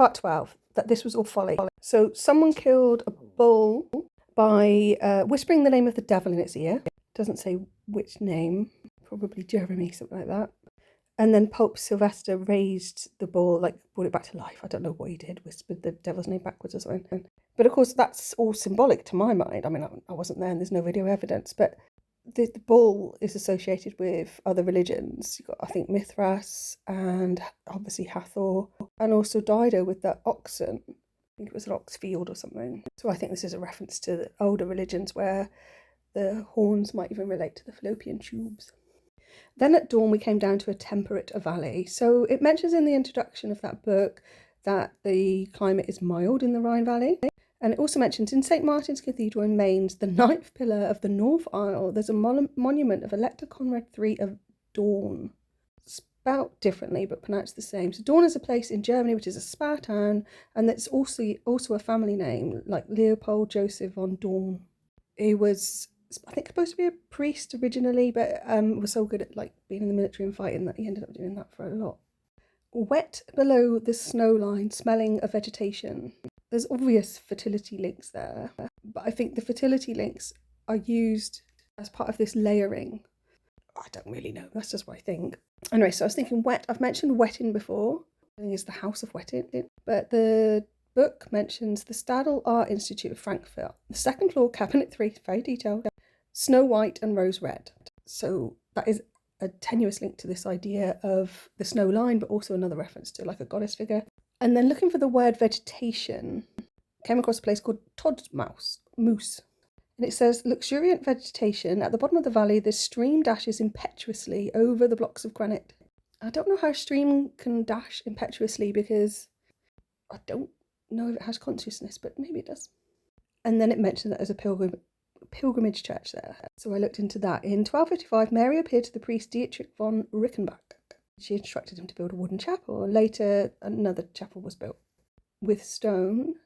part 12, that this was all folly. So someone killed a bull by whispering the name of the devil in its ear. It doesn't say which name, probably Jeremy, something like that. And then Pope Sylvester raised the bull, like brought it back to life. I don't know what he did, whispered the devil's name backwards or something. But of course, that's all symbolic to my mind. I mean, I wasn't there and there's no video evidence, but the bull is associated with other religions. You've got, I think, Mithras and obviously Hathor, and also Dido with the oxen. I think it was an ox field or something. So I think this is a reference to the older religions where the horns might even relate to the fallopian tubes. Then at dawn we came down to a temperate valley. So it mentions in the introduction of that book that the climate is mild in the Rhine Valley. And it also mentions in St. Martin's Cathedral in Mainz, the 9th pillar of the North Aisle, there's a monument of Elector Conrad III of Dorn. Spelt differently, but pronounced the same. So Dorn is a place in Germany, which is a spa town, and that's also a family name, like Leopold Joseph von Dorn. He was, I think, supposed to be a priest originally, but was so good at like being in the military and fighting that he ended up doing that for a lot. Wet below the snow line, smelling of vegetation. There's obvious fertility links there, but I think the fertility links are used as part of this layering. I don't really know, that's just what I think. Anyway, so I was thinking wet. I've mentioned wetting before. I think it's the House of Wetting, but the book mentions the Stadel Art Institute of Frankfurt. The second floor, cabinet 3, very detailed, snow white and rose red. So that is a tenuous link to this idea of the snow line, but also another reference to like a goddess figure. And then looking for the word vegetation, came across a place called Moose. And it says, luxuriant vegetation. At the bottom of the valley, the stream dashes impetuously over the blocks of granite. I don't know how a stream can dash impetuously because I don't know if it has consciousness, but maybe it does. And then it mentioned that there's a pilgrimage church there. So I looked into that. In 1255, Mary appeared to the priest Dietrich von Rickenbach. She instructed him to build a wooden chapel. Later, another chapel was built with stone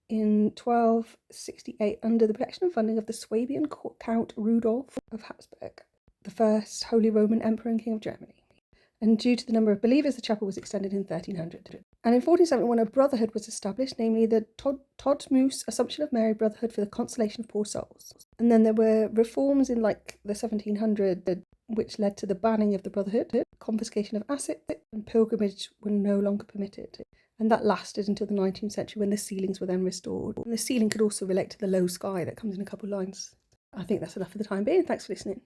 in 1268 under the protection and funding of the Swabian Count Rudolf of Habsburg, the first Holy Roman Emperor and King of Germany. And due to the number of believers, the chapel was extended in 1300. And in 1471, a brotherhood was established, namely the Todtmoos Assumption of Mary Brotherhood for the Consolation of Poor Souls. And then there were reforms in like the 1700s, which led to the banning of the brotherhood, confiscation of assets, and pilgrimage were no longer permitted. And that lasted until the 19th century when the ceilings were then restored. And the ceiling could also relate to the low sky that comes in a couple of lines. I think that's enough for the time being. Thanks for listening.